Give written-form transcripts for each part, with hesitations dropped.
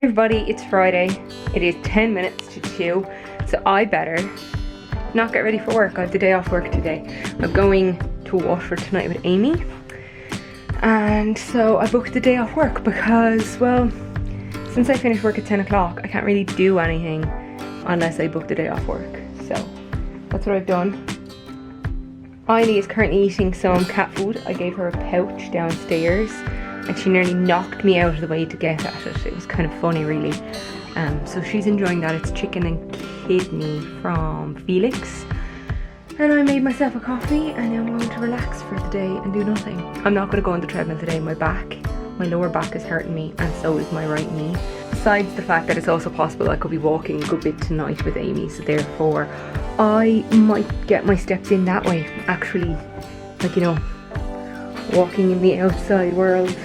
Everybody, it's Friday. It is 10 minutes to 2, so I better not get ready for work. I have the day off work today. I'm going to Waterford tonight with Amy, and so I booked the day off work because, well, since I finished work at 10 o'clock, I can't really do anything unless I book the day off work. So that's what I've done. Eiley is currently eating some cat food. I gave her a pouch downstairs and she nearly knocked me out of the way to get at it. It was kind of funny, really. So she's enjoying that. It's chicken and kidney from Felix. And I made myself a coffee and now I'm going to relax for the day and do nothing. I'm not going to go on the treadmill today. My lower back is hurting me, and so is my right knee. Besides the fact that it's also possible I could be walking a good bit tonight with Amy, so therefore I might get my steps in that way. Actually, like, you know, walking in the outside world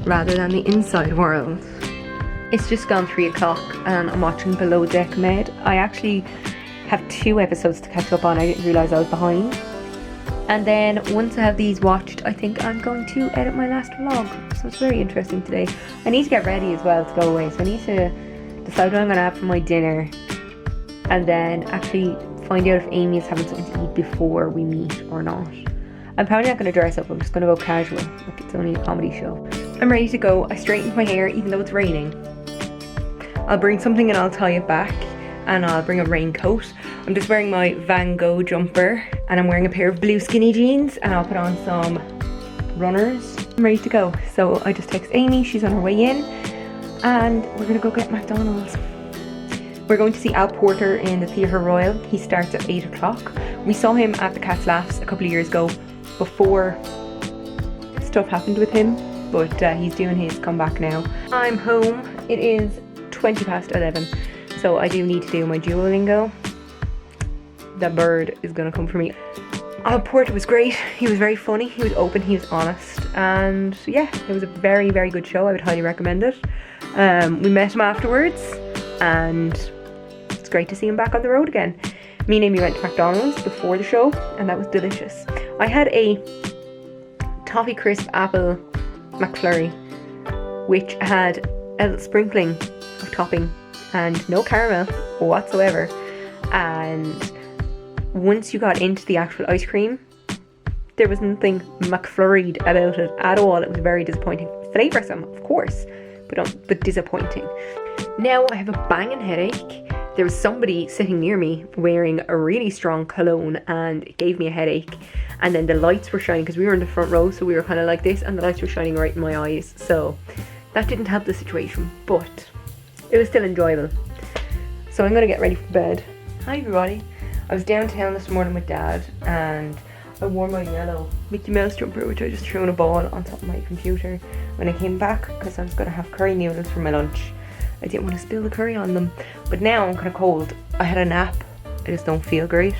rather than the inside world. It's just gone 3 o'clock and I'm watching Below Deck Med. I actually have 2 episodes to catch up on. I didn't realise I was behind. And then once I have these watched, I think I'm going to edit my last vlog. So it's very interesting today. I need to get ready as well to go away. So I need to decide what I'm going to have for my dinner. And then actually find out if Amy is having something to eat before we meet or not. I'm probably not going to dress up. I'm just going to go casual. Like, it's only a comedy show. I'm ready to go. I straightened my hair even though it's raining. I'll bring something and I'll tie it back. And I'll bring a raincoat. I'm just wearing my Van Gogh jumper and I'm wearing a pair of blue skinny jeans and I'll put on some runners. I'm ready to go. So I just text Amy, she's on her way in, and we're gonna go get McDonald's. We're going to see Al Porter in the Theatre Royal. He starts at 8 o'clock. We saw him at the Cat's Laughs a couple of years ago before stuff happened with him, but he's doing his comeback now. I'm home. It is 20 past 11. So I do need to do my Duolingo. The bird is gonna come for me. Al Porter was great. He was very funny. He was open. He was honest. And yeah, it was a very, very good show. I would highly recommend it. We met him afterwards and it's great to see him back on the road again. Me and Amy went to McDonald's before the show and that was delicious. I had a toffee crisp apple McFlurry which had a little sprinkling of topping and no caramel whatsoever, and once you got into the actual ice cream there was nothing McFlurried about it at all. It was very disappointing. Flavoursome, of course, but disappointing. Now I have a banging headache. There was somebody sitting near me wearing a really strong cologne and it gave me a headache, and then the lights were shining because we were in the front row, so we were kind of like this, and the lights were shining right in my eyes, so that didn't help the situation, but it was still enjoyable. So I'm gonna get ready for bed. Hi everybody. I was downtown this morning with Dad and I wore my yellow Mickey Mouse jumper which I just threw in a ball on top of my computer when I came back because I was gonna have curry noodles for my lunch. I didn't want to spill the curry on them, but now I'm kind of cold. I had a nap. I just don't feel great.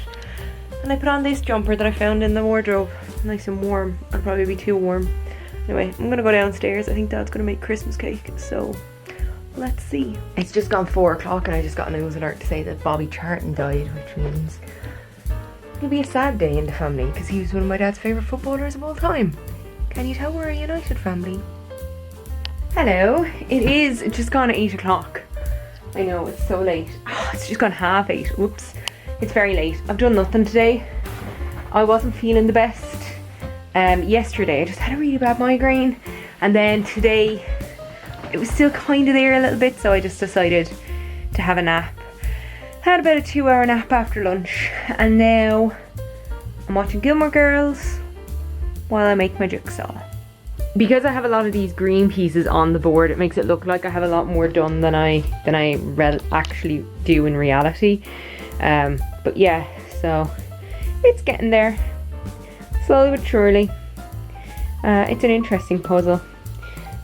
And I put on this jumper that I found in the wardrobe. Nice and warm. It'll probably be too warm. Anyway, I'm gonna go downstairs. I think Dad's gonna make Christmas cake, so let's see. It's just gone 4 o'clock and I just got a news alert to say that Bobby Charlton died, which means it'll be a sad day in the family because he was one of my dad's favourite footballers of all time. Can you tell we're a United family? Hello, it is just gone 8 o'clock. I know, it's so late. Oh, it's just gone 8:30. Whoops. It's very late. I've done nothing today. I wasn't feeling the best. Yesterday I just had a really bad migraine, and then today it was still kind of there a little bit, so I just decided to have a nap. Had about a 2-hour nap after lunch, and now I'm watching Gilmore Girls while I make my jigsaw. Because I have a lot of these green pieces on the board, it makes it look like I have a lot more done than I actually do in reality. But yeah, so it's getting there, slowly but surely. It's an interesting puzzle.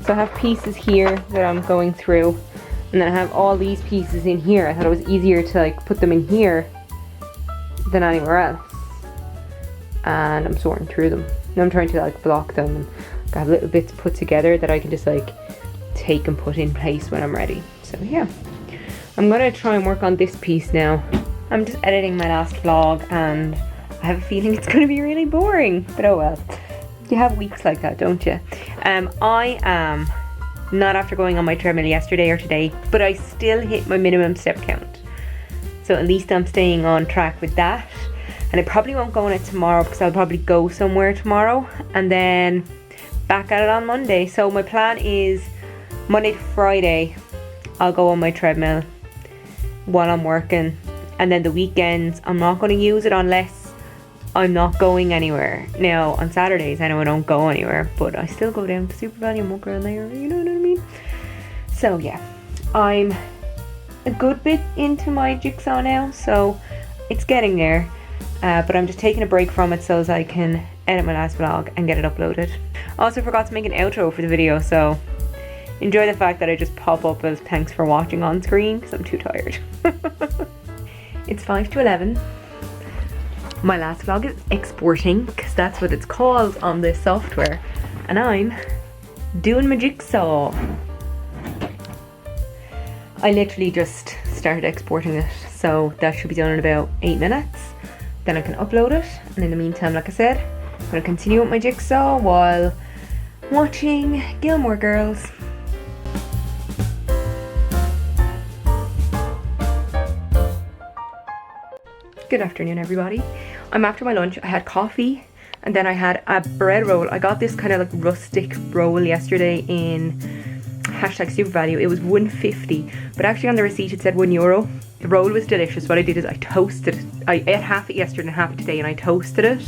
So I have pieces here that I'm going through, and then I have all these pieces in here. I thought it was easier to like put them in here than anywhere else. And I'm sorting through them. Now I'm trying to like block them, and I have little bits put together that I can just like take and put in place when I'm ready. So yeah, I'm gonna try and work on this piece now. I'm just editing my last vlog and I have a feeling it's gonna be really boring, but oh well. You have weeks like that, don't you? I am Not after going on my treadmill yesterday or today, but I still hit my minimum step count. So at least I'm staying on track with that. And I probably won't go on it tomorrow because I'll probably go somewhere tomorrow and then back at it on Monday. So my plan is Monday to Friday I'll go on my treadmill while I'm working, and then the weekends I'm not going to use it unless I'm not going anywhere. Now on Saturdays I know I don't go anywhere, but I still go down to Super Value and walk around there, you know what I mean? So yeah, I'm a good bit into my jigsaw now, so it's getting there, but I'm just taking a break from it so as I can edit my last vlog and get it uploaded. Also forgot to make an outro for the video, so enjoy the fact that I just pop up as thanks for watching on screen because I'm too tired. It's 5 to 11. My last vlog is exporting because that's what it's called on this software, and I'm doing my jigsaw. I literally just started exporting it, so that should be done in about 8 minutes. Then I can upload it, and in the meantime, like I said, I'm going to continue with my jigsaw while watching Gilmore Girls. Good afternoon, everybody. I'm after my lunch. I had coffee and then I had a bread roll. I got this kind of like rustic roll yesterday in #SuperValue. It was $1.50, but actually on the receipt it said €1. The roll was delicious. What I did is I toasted it. I ate half it yesterday and half it today, and I toasted it,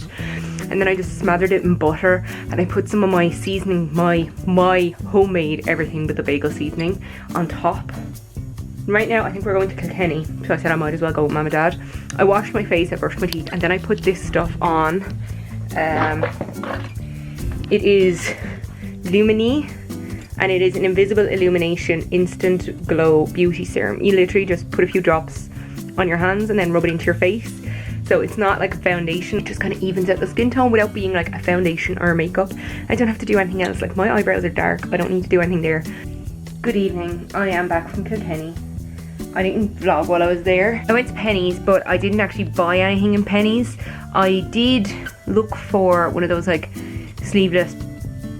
and then I just smothered it in butter, and I put some of my seasoning, my homemade everything with the bagel seasoning on top. Right now I think we're going to Kilkenny, so I said I might as well go with Mum and Dad. I washed my face, I brushed my teeth, and then I put this stuff on. It is Lumini, and it is an Invisible Illumination Instant Glow Beauty Serum. You literally just put a few drops on your hands and then rub it into your face. So it's not like a foundation, it just kind of evens out the skin tone without being like a foundation or makeup. I don't have to do anything else. Like, my eyebrows are dark, I don't need to do anything there. Good evening, I am back from Kilkenny. I didn't vlog while I was there. I went to Penny's, but I didn't actually buy anything in Penny's. I did look for one of those like sleeveless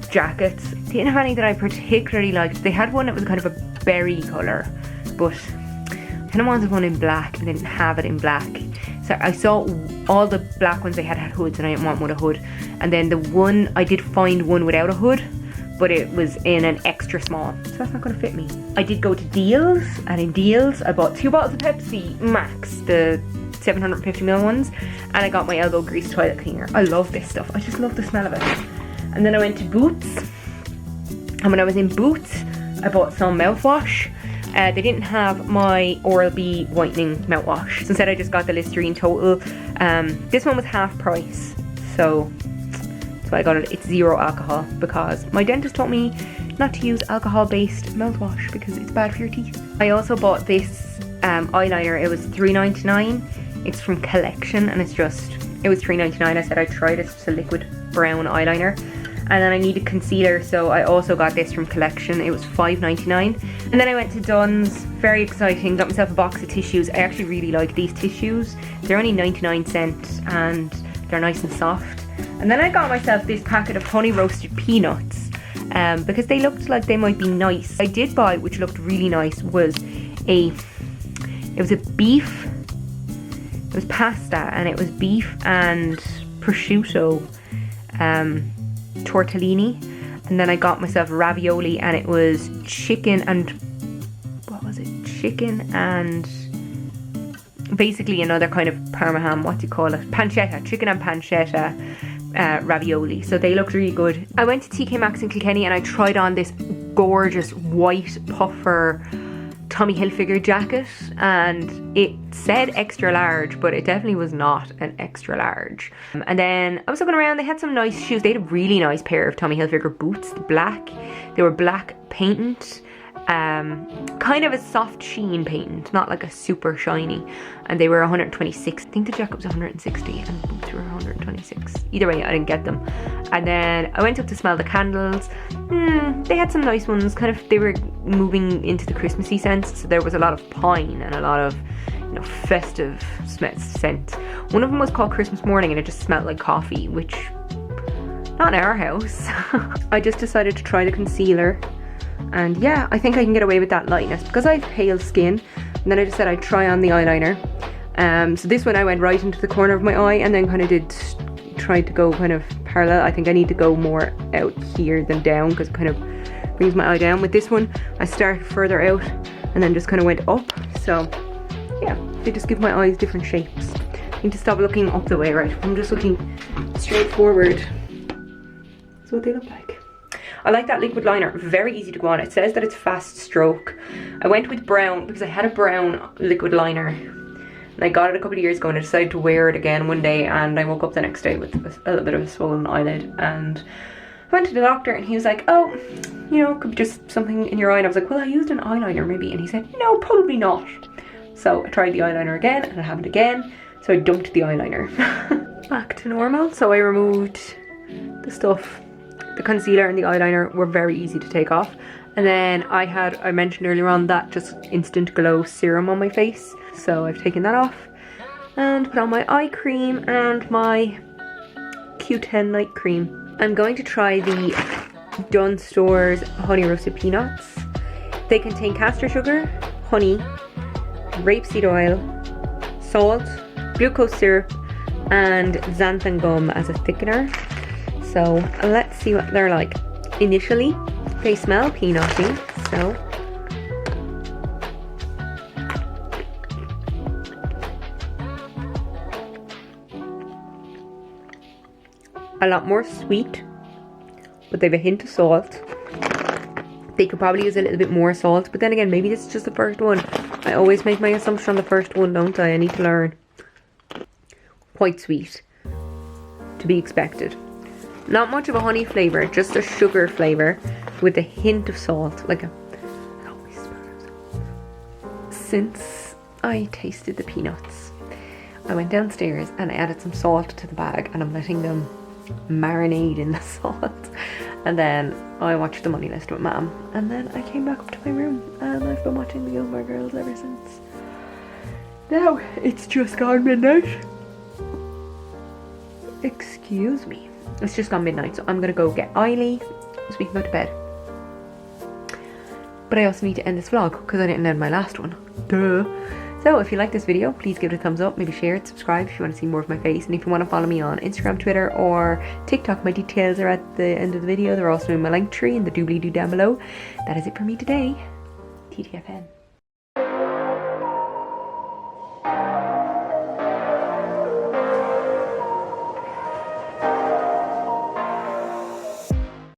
jackets. Didn't have any that I particularly liked. They had one that was kind of a berry colour, but I kind of wanted one in black and didn't have it in black. So I saw all the black ones they had hoods, and I didn't want one with a hood. And then the one, I did find one without a hood, but it was in an extra small, so that's not going to fit me. I did go to Deals, and in Deals I bought 2 bottles of Pepsi Max, the 750ml ones, and I got my elbow grease toilet cleaner. I love this stuff, I just love the smell of it. And then I went to Boots, and when I was in Boots I bought some mouthwash. They didn't have my Oral-B whitening mouthwash, so instead I just got the Listerine Total. This one was half price, so I got it. It's 0 alcohol because my dentist told me not to use alcohol-based mouthwash because it's bad for your teeth. I also bought this eyeliner. It was $3.99. It's from Collection, and it was $3.99. I said I'd try this. It's a liquid brown eyeliner. And then I needed concealer, so I also got this from Collection. It was $5.99. And then I went to Dunne's, very exciting, got myself a box of tissues. I actually really like these tissues. They're only 99 cents and they're nice and soft. And then I got myself this packet of honey roasted peanuts because they looked like they might be nice. I did buy, which looked really nice, was it was pasta, and it was beef and prosciutto tortellini. And then I got myself ravioli, and it was chicken and, what was it? Chicken and basically another kind of parmesan, what do you call it? Pancetta, chicken and pancetta. Ravioli, so they looked really good. I went to TK Maxx in Kilkenny and I tried on this gorgeous white puffer Tommy Hilfiger jacket, and it said extra large, but it definitely was not an extra large. And then I was looking around, they had some nice shoes. They had a really nice pair of Tommy Hilfiger boots, black. They were black patent, kind of a soft sheen paint, not like a super shiny, and they were 126. I think the jacket was 160 and the boots were 126. Either way, I didn't get them. And then I went up to smell the candles. They had some nice ones, kind of, they were moving into the Christmassy scent, so there was a lot of pine and a lot of, you know, festive scent. One of them was called Christmas Morning, and it just smelled like coffee, which, not in our house. I just decided to try the concealer. And yeah, I think I can get away with that lightness because I have pale skin. And then I just said I'd try on the eyeliner. So this one I went right into the corner of my eye and then kind of tried to go kind of parallel. I think I need to go more out here than down because it kind of brings my eye down. With this one, I started further out and then just kind of went up. So yeah, they just give my eyes different shapes. I need to stop looking up the way, right? I'm just looking straight forward. That's what they look like. I like that liquid liner, very easy to go on. It says that it's fast stroke. I went with brown because I had a brown liquid liner and I got it a couple of years ago and I decided to wear it again one day, and I woke up the next day with a little bit of a swollen eyelid, and I went to the doctor and he was like, oh, you know, it could be just something in your eye. And I was like, well, I used an eyeliner maybe, and he said, no, probably not. So I tried the eyeliner again and it happened again, so I dumped the eyeliner. Back to normal. So I removed the stuff. The concealer and the eyeliner were very easy to take off. And then I mentioned earlier on that just instant glow serum on my face. So I've taken that off and put on my eye cream and my Q10 night cream. I'm going to try the Dunne Stores honey roasted peanuts. They contain castor sugar, honey, rapeseed oil, salt, glucose syrup, and xanthan gum as a thickener. So let's see what they're like. Initially, they smell peanutty, so a lot more sweet, but they have a hint of salt. They could probably use a little bit more salt, but then again, maybe this is just the first one. I always make my assumption on the first one, don't I? I need to learn. Quite sweet, to be expected. Not much of a honey flavour, just a sugar flavour with a hint of salt, like a whisper of salt. Since I tasted the peanuts, I went downstairs and I added some salt to the bag, and I'm letting them marinade in the salt. And then I watched the Money List with Mum, and then I came back up to my room and I've been watching the Gilmore Girls ever since. Now it's just gone midnight. Excuse me. It's just gone midnight, so I'm gonna go get Eiley so we can go to bed. But I also need to end this vlog because I didn't end my last one. Duh. So if you like this video, please give it a thumbs up, maybe share it, subscribe if you want to see more of my face, and if you want to follow me on Instagram, Twitter or TikTok, my details are at the end of the video. They're also in my link tree in the doobly-doo down below. That is it for me today. TTFN.